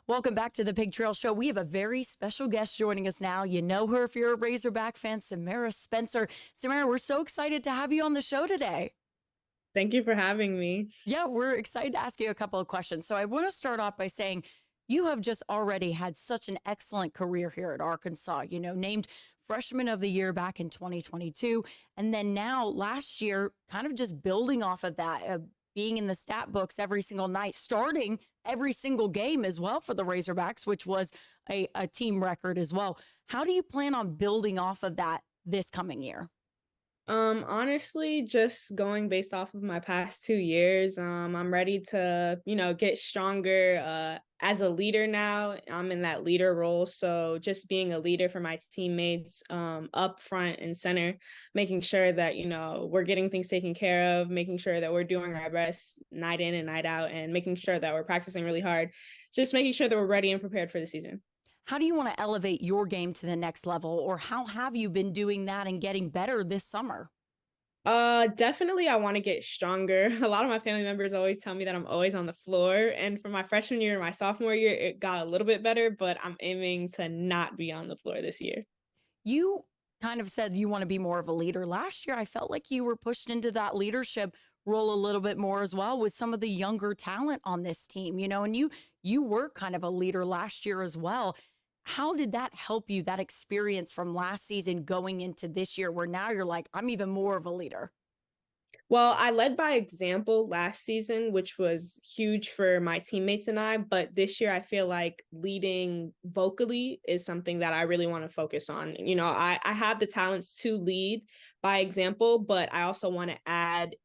Welcome back to the Pig Trail Show. We have a very special guest joining us now. You know her if you're a Razorback fan, Samara Spencer. Samara, we're so excited to have you on the show today. Thank you for having me. Yeah, we're excited to ask you a couple of questions. So I want to start off by saying you have just already had such an excellent career here at Arkansas, named freshman of the year back in 2022. And then now last year, kind of just building off of that, being in the stat books every single night, starting every single game as well for the Razorbacks, which was a team record as well. How do you plan on building off of that this coming year? Honestly, just going based off of my past 2 years, I'm ready to, get stronger as a leader now. I'm in that leader role. So just being a leader for my teammates up front and center, making sure that, we're getting things taken care of, making sure that we're doing our best night in and night out, and making sure that we're practicing really hard, just making sure that we're ready and prepared for the season. How do you want to elevate your game to the next level, or how have you been doing that and getting better this summer? Definitely I want to get stronger. A lot of my family members always tell me that I'm always on the floor. And for my freshman year and my sophomore year, it got a little bit better, but I'm aiming to not be on the floor this year. You kind of said you want to be more of a leader. Last year, I felt like you were pushed into that leadership role a little bit more as well with some of the younger talent on this team, and you were kind of a leader last year as well. How did that help you, that experience from last season going into this year where now you're like, I'm even more of a leader? Well, I led by example last season, which was huge for my teammates and I. But this year, I feel like leading vocally is something that I really want to focus on. I have the talents to lead by example, but I also want to add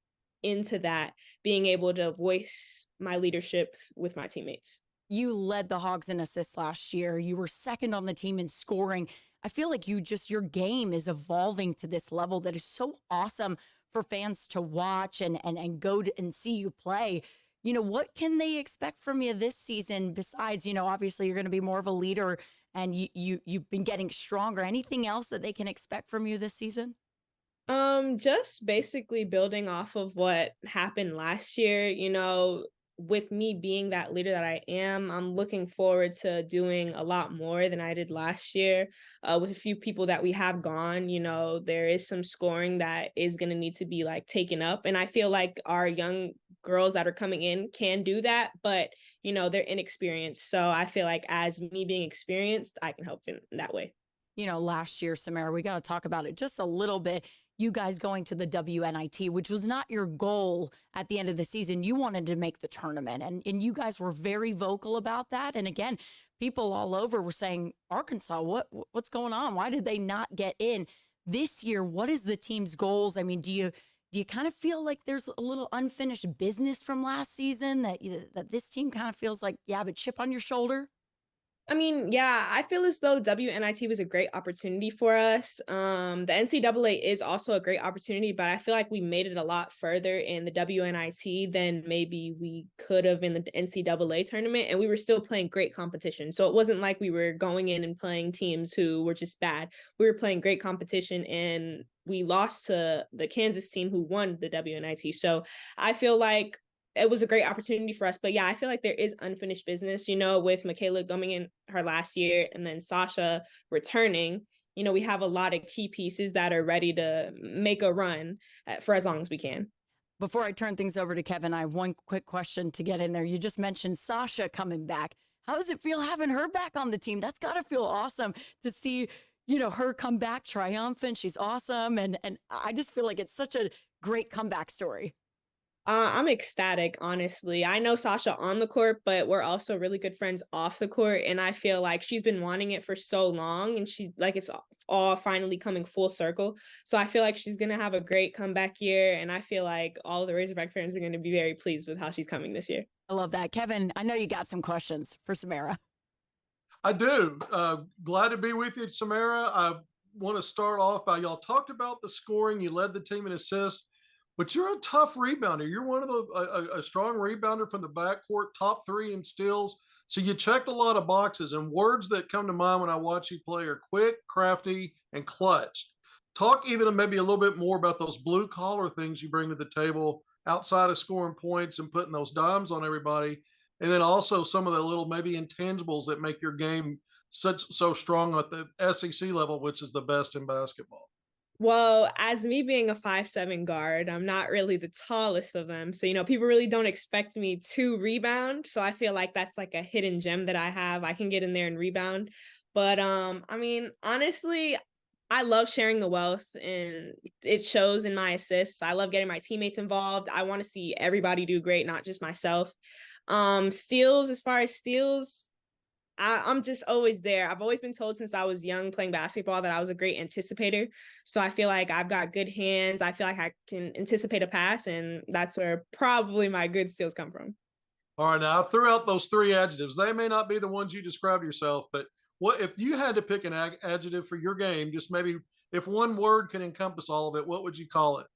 into that being able to voice my leadership with my teammates. You led the Hogs in assists last year. You were second on the team in scoring. I feel like your game is evolving to this level that is so awesome for fans to watch and go to, and see you play. What can they expect from you this season besides, obviously you're going to be more of a leader and you've been getting stronger. Anything else that they can expect from you this season? Just basically building off of what happened last year, with me being that leader that I am, I'm looking forward to doing a lot more than I did last year. With a few people that we have gone, there is some scoring that is going to need to be like taken up. And I feel like our young girls that are coming in can do that, but, they're inexperienced. So I feel like as me being experienced, I can help in that way. Last year, Samara, we got to talk about it just a little bit. You guys going to the WNIT, which was not your goal at the end of the season. You wanted to make the tournament, and you guys were very vocal about that. And again, people all over were saying, Arkansas, what's going on? Why did they not get in this year? What is the team's goals? I mean, do you kind of feel like there's a little unfinished business from last season that this team kind of feels like you have a chip on your shoulder? I mean, yeah, I feel as though WNIT was a great opportunity for us. The NCAA is also a great opportunity, but I feel like we made it a lot further in the WNIT than maybe we could have in the NCAA tournament, and we were still playing great competition. So it wasn't like we were going in and playing teams who were just bad. We were playing great competition, and we lost to the Kansas team who won the WNIT. So I feel like it was a great opportunity for us. But yeah, I feel like there is unfinished business, with Michaela coming in her last year and then Sasha returning. We have a lot of key pieces that are ready to make a run for as long as we can. Before I turn things over to Kevin, I have one quick question to get in there. You just mentioned Sasha coming back. How does it feel having her back on the team? That's got to feel awesome to see, her come back triumphant. She's awesome. And I just feel like it's such a great comeback story. I'm ecstatic, honestly. I know Sasha on the court, but we're also really good friends off the court. And I feel like she's been wanting it for so long, and she's like, it's all finally coming full circle. So I feel like she's going to have a great comeback year. And I feel like all the Razorback fans are going to be very pleased with how she's coming this year. I love that. Kevin, I know you got some questions for Samara. I do. Glad to be with you, Samara. I want to start off by y'all talked about the scoring. You led the team in assists, but you're a tough rebounder. You're one of a strong rebounder from the backcourt, top three in steals. So you checked a lot of boxes, and words that come to mind when I watch you play are quick, crafty, and clutch. Talk even maybe a little bit more about those blue collar things you bring to the table outside of scoring points and putting those dimes on everybody. and then also some of the little maybe intangibles that make your game so strong at the SEC level, which is the best in basketball? Well, as me being a 5'7" guard, I'm not really the tallest of them. So, people really don't expect me to rebound. So I feel like that's like a hidden gem that I have. I can get in there and rebound. But I mean, honestly, I love sharing the wealth and it shows in my assists. I love getting my teammates involved. I want to see everybody do great, not just myself. Steals, as far as steals, I'm just always there. I've always been told since I was young playing basketball that I was a great anticipator. So I feel like I've got good hands. I feel like I can anticipate a pass, and that's where probably my good steals come from. All right, now I threw out those three adjectives. They may not be the ones you described yourself, but what if you had to pick an adjective for your game? Just maybe if one word can encompass all of it, what would you call it?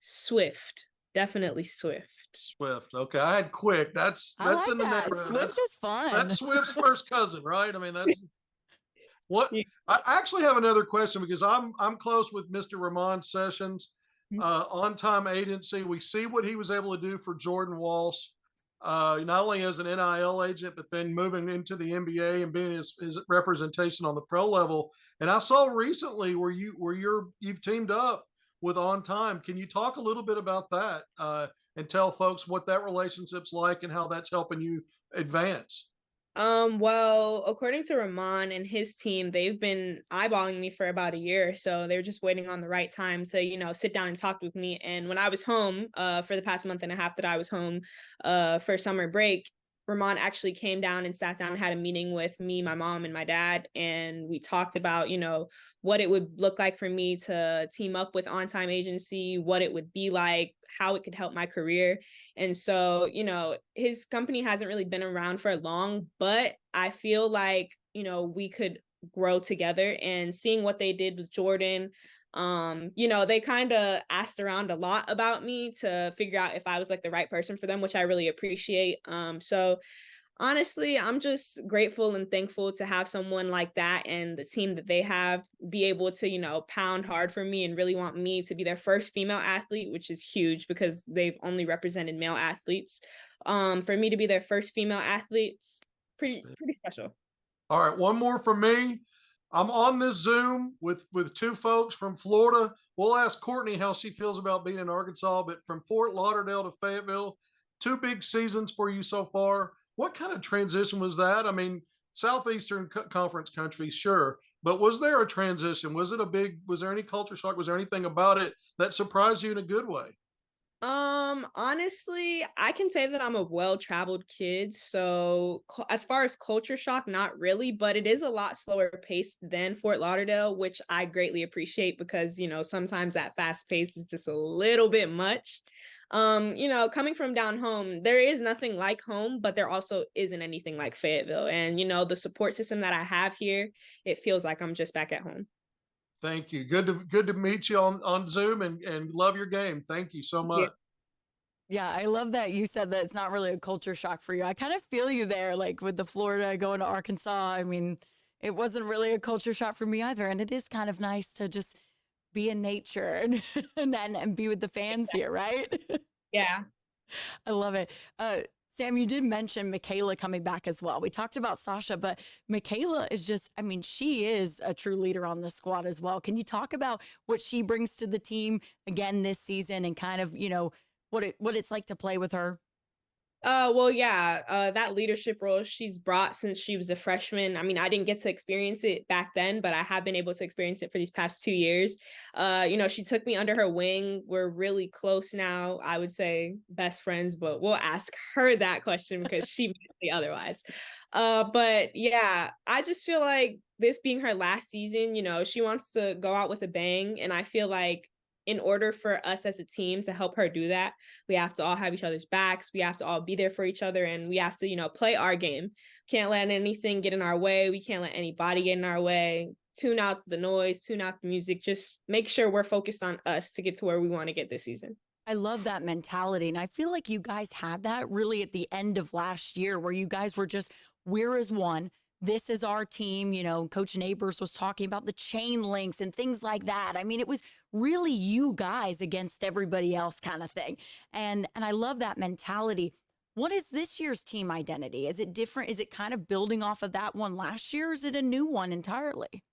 Swift. Definitely swift. Swift. Okay, I had quick. I That's like in the that. neighborhood. Swift is fun. That's Swift's first cousin, right? I mean, that's what Yeah. I actually have another question because I'm close with Mr. Ramon Sessions, on time agency. We see what he was able to do for Jordan Walsh, not only as an NIL agent, but then moving into the NBA and being his representation on the pro level. And I saw recently where you've teamed up with On Time. Can you talk a little bit about that and tell folks what that relationship's like and how that's helping you advance? Well, according to Rahman and his team, they've been eyeballing me for about a year. So they were just waiting on the right time to, sit down and talk with me. And when I was home, for the past month and a half that I was home, for summer break, Rahman actually came down and sat down and had a meeting with me, my mom, and my dad. And we talked about, what it would look like for me to team up with On Time Agency, what it would be like, how it could help my career. And so, his company hasn't really been around for long, but I feel like, we could grow together, and seeing what they did with Jordan. They kind of asked around a lot about me to figure out if I was like the right person for them, which I really appreciate. So honestly, I'm just grateful and thankful to have someone like that and the team that they have be able to, pound hard for me and really want me to be their first female athlete, which is huge because they've only represented male athletes. For me to be their first female athletes, pretty special. All right, one more from me. I'm on this Zoom with two folks from Florida. We'll ask Courtney how she feels about being in Arkansas, but from Fort Lauderdale to Fayetteville, two big seasons for you so far. What kind of transition was that? I mean, Southeastern Conference country, sure, but was there a transition? Was there any culture shock? Was there anything about it that surprised you in a good way? Honestly, I can say that I'm a well-traveled kid. So as far as culture shock, not really, but it is a lot slower paced than Fort Lauderdale, which I greatly appreciate because, sometimes that fast pace is just a little bit much. Coming from down home, there is nothing like home, but there also isn't anything like Fayetteville. And, the support system that I have here, it feels like I'm just back at home. Thank you. Good to meet you on Zoom and love your game. Thank you so much. Yeah, I love that you said that it's not really a culture shock for you. I kind of feel you there, like with the Florida going to Arkansas. I mean, it wasn't really a culture shock for me either. And it is kind of nice to just be in nature and be with the fans here, right? Yeah. I love it. Sam, you did mention Michaela coming back as well. We talked about Sasha, but Michaela is just, I mean, she is a true leader on the squad as well. Can you talk about what she brings to the team again this season and kind of, what it's like to play with her? Well, yeah, that leadership role she's brought since she was a freshman. I mean, I didn't get to experience it back then, but I have been able to experience it for these past 2 years. She took me under her wing. We're really close now. I would say best friends, but we'll ask her that question because she might say otherwise. But yeah, I just feel like this being her last season, she wants to go out with a bang, and I feel like in order for us as a team to help her do that, we have to all have each other's backs. We have to all be there for each other, and we have to, play our game. Can't let anything get in our way. We can't let anybody get in our way. Tune out the noise, tune out the music. Just make sure we're focused on us to get to where we want to get this season. I love that mentality. And I feel like you guys had that really at the end of last year where you guys were just, we're as one. This is our team. Coach Neighbors was talking about the chain links and things like that. I mean, it was really you guys against everybody else kind of thing. And I love that mentality. What is this year's team identity? Is it different? Is it kind of building off of that one last year? Or is it a new one entirely?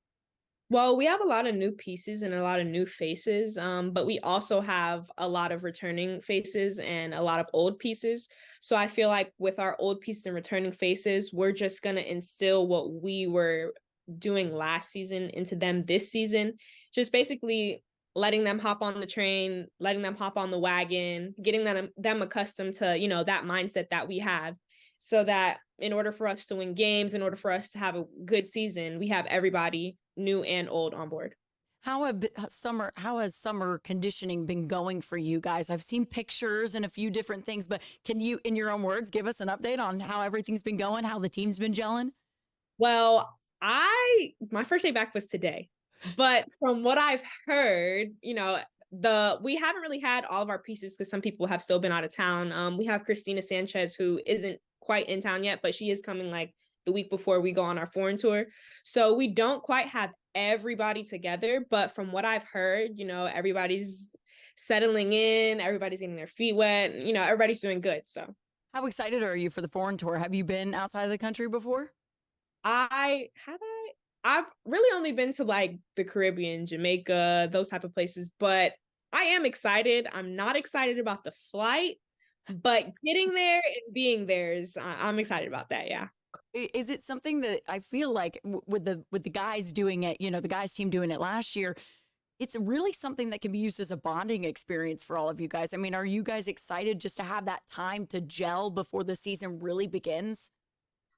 Well, we have a lot of new pieces and a lot of new faces, but we also have a lot of returning faces and a lot of old pieces. So I feel like with our old pieces and returning faces, we're just going to instill what we were doing last season into them this season. Just basically letting them hop on the train, letting them hop on the wagon, getting them accustomed to, that mindset that we have, so that in order for us to win games, in order for us to have a good season, we have everybody new and old on board. How has summer conditioning been going for you guys? I've seen pictures and a few different things, but can you, in your own words, give us an update on how everything's been going, how the team's been gelling? Well, my first day back was today, but from what I've heard, we haven't really had all of our pieces because some people have still been out of town. We have Christina Sanchez, who isn't quite in town yet, but she is coming like the week before we go on our foreign tour. So we don't quite have everybody together, but from what I've heard, everybody's settling in, everybody's getting their feet wet, everybody's doing good. So How excited are you for the foreign tour? Have you been outside of the country before? I've really only been to like the Caribbean, Jamaica, those type of places, but I am excited. I'm not excited about the flight, but getting there and being there I'm excited about that. Yeah. Is it something that I feel like with the guys doing it, the guys team doing it last year, it's really something that can be used as a bonding experience for all of you guys. I mean, are you guys excited just to have that time to gel before the season really begins?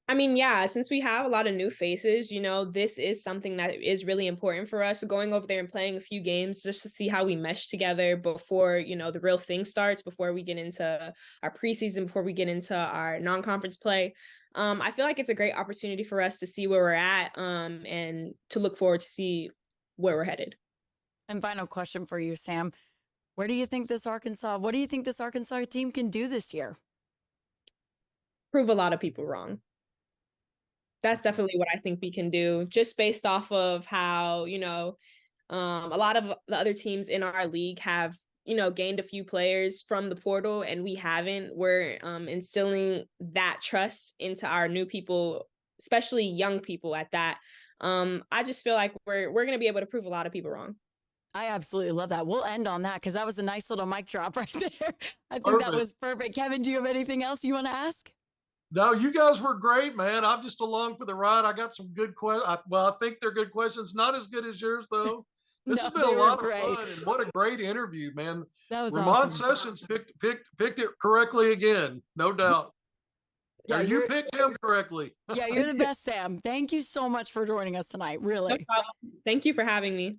I mean, yeah, since we have a lot of new faces, this is something that is really important for us. Going over there and playing a few games just to see how we mesh together before, the real thing starts, before we get into our preseason, before we get into our non-conference play. I feel like it's a great opportunity for us to see where we're at, and to look forward to see where we're headed. And final question for you, Sam. What do you think this Arkansas team can do this year? Prove a lot of people wrong. That's definitely what I think we can do, just based off of how, a lot of the other teams in our league have, gained a few players from the portal and we haven't. We're instilling that trust into our new people, especially young people at that. I just feel like we're going to be able to prove a lot of people wrong. I absolutely love that. We'll end on that because that was a nice little mic drop right there. I think Perfect. that was perfect. Kevin, do you have anything else you want to ask? No, you guys were great, man. I'm just along for the ride. I got some good questions. Well, I think they're good questions. Not as good as yours, though. This No, has been a they were lot of great. fun, and what a great interview, man. That was Ramon awesome. Sessions picked it correctly again, no doubt. Yeah, Or you picked him correctly. Yeah, you're the best, Sam. Thank you so much for joining us tonight. No Really. problem. Thank you for having me.